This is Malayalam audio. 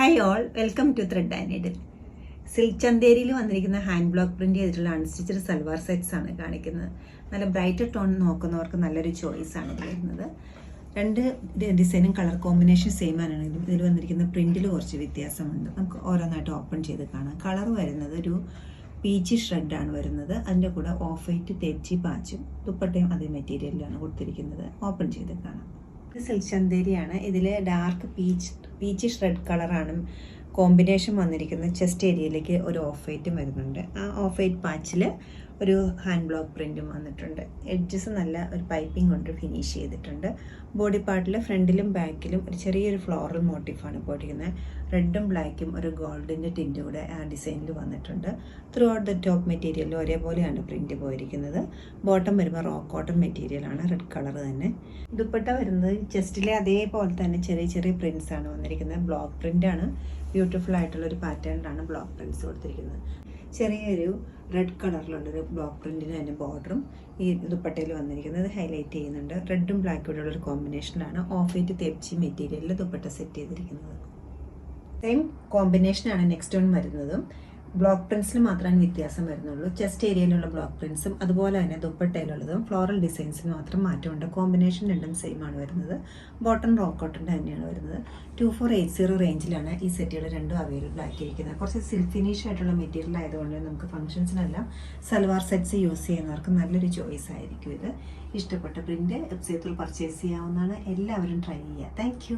Hi all, welcome to thread and needle. Silk ചന്തേരിയിൽ വന്നിരിക്കുന്ന ഹാൻഡ് ബ്ലോക്ക് പ്രിന്റ് ചെയ്തിട്ടുള്ള അൺസ്റ്റിച്ചഡ് സൽവാർ സെറ്റ്സ് ആണ് കാണിക്കുന്നത്. നല്ല ബ്രൈറ്റ് ടോൺ നോക്കുന്നവർക്ക് നല്ലൊരു ചോയ്സ് ആണ് ഇത് വരുന്നത്. രണ്ട് ഡിസൈനും കളർ കോമ്പിനേഷൻ സെയിം ആണെങ്കിലും ഇതിൽ വന്നിരിക്കുന്ന പ്രിന്റിൽ കുറച്ച് വ്യത്യാസമുണ്ട്. നമുക്ക് ഓരോന്നായിട്ട് ഓപ്പൺ ചെയ്ത് കാണാം. കളർ വരുന്നത് ഒരു പീച്ച് ഷ്രെഡാണ് വരുന്നത്. അതിൻ്റെ കൂടെ ഓഫ് വൈറ്റ് തെച്ചി പാച്ചും ദുപ്പട്ടയും അതേ മെറ്റീരിയലിലാണ് കൊടുത്തിരിക്കുന്നത്. ഓപ്പൺ ചെയ്ത് കാണാം. ഇത് സിൽക്ക് ചന്തേരിയാണ്. ഇതിൽ ഡാർക്ക് പീച്ച് ഷ്രെഡ് കളറാണ് കോമ്പിനേഷൻ വന്നിരിക്കുന്നത്. ചെസ്റ്റ് ഏരിയയിലേക്ക് ഒരു ഓഫ് വൈറ്റും വരുന്നുണ്ട്. ആ ഓഫ് വൈറ്റ് പാച്ചിൽ ഒരു ഹാൻഡ് ബ്ലോക്ക് പ്രിൻറ്റും വന്നിട്ടുണ്ട്. എഡ്ജസ് നല്ല ഒരു പൈപ്പിംഗ് കൊണ്ട് ഫിനിഷ് ചെയ്തിട്ടുണ്ട്. ബോഡി പാർട്ടിൽ ഫ്രണ്ടിലും ബാക്കിലും ഒരു ചെറിയൊരു ഫ്ലോറൽ മോട്ടീഫാണ് പോയിരിക്കുന്നത്. റെഡും ബ്ലാക്കും ഒരു ഗോൾഡിൻ്റെ ടിൻറ്റ് കൂടെ ആ ഡിസൈനിൽ വന്നിട്ടുണ്ട്. ത്രൂ ഔട്ട് ദ ടോപ്പ് മെറ്റീരിയലും ഒരേപോലെയാണ് പ്രിൻറ്റ് പോയിരിക്കുന്നത്. ബോട്ടം വരുമ്പോൾ റോ കോട്ടൺ മെറ്റീരിയലാണ്, റെഡ് കളർ തന്നെ. ദുപ്പട്ട വരുന്നത് ചെസ്റ്റിലെ അതേപോലെ തന്നെ ചെറിയ ചെറിയ പ്രിൻറ്റ്സ് ആണ് വന്നിരിക്കുന്നത്. ബ്ലോക്ക് പ്രിൻ്റാണ്. ബ്യൂട്ടിഫുൾ ആയിട്ടുള്ളൊരു പാറ്റേണിലാണ് ബ്ലോക്ക് പ്രിൻറ്റ്സ് കൊടുത്തിരിക്കുന്നത്. ചെറിയൊരു റെഡ് കളറിലുള്ളൊരു ബ്ലോക്ക് പ്രിൻറ്റിന് തന്നെ ബോർഡറും ഈ ദുപ്പട്ടയിൽ വന്നിരിക്കുന്നത് ഹൈലൈറ്റ് ചെയ്യുന്നുണ്ട്. റെഡും ബ്ലാക്കും കൂടെ ഉള്ളൊരു കോമ്പിനേഷനിലാണ് ഓഫ് വൈറ്റ് തെച്ചി മെറ്റീരിയലിൽ ദുപ്പട്ട സെറ്റ് ചെയ്തിരിക്കുന്നത്. സെയിം കോമ്പിനേഷനാണ് നെക്സ്റ്റ് വൺ വരുന്നതും. ബ്ലോക്ക് പ്രിൻസിൽ മാത്രമേ വ്യത്യാസം വരുന്നുള്ളൂ. ചെസ്റ്റ് ഏരിയയിലുള്ള ബ്ലോക്ക് പ്രിൻസും അതുപോലെ തന്നെ ദുപ്പട്ടയിലുള്ളതും ഫ്ലോറൽ ഡിസൈൻസിന് മാത്രം മാറ്റമുണ്ട്. കോമ്പിനേഷൻ രണ്ടും സെയിം ആണ് വരുന്നത്. ബോട്ടം റോ കോട്ടൻ്റെ തന്നെയാണ് വരുന്നത്. 2480 റേഞ്ചിലാണ് ഈ സെറ്റുകൾ രണ്ടും അവൈലബിൾ ആക്കിയിരിക്കുന്നത്. കുറച്ച് സിൽക്ക് ഫിനിഷ് ആയിട്ടുള്ള മെറ്റീരിയൽ ആയതുകൊണ്ട് നമുക്ക് ഫംഗ്ഷൻസിനെല്ലാം സൽവാർ സെറ്റ്സ് യൂസ് ചെയ്യുന്നവർക്ക് നല്ലൊരു ചോയ്സ് ആയിരിക്കും ഇത്. ഇഷ്ടപ്പെട്ട പ്രിൻറ്റ് വെബ്സൈറ്റിൽ പർച്ചേസ് ചെയ്യാവുന്നതാണ്. എല്ലാവരും ട്രൈ ചെയ്യുക. താങ്ക്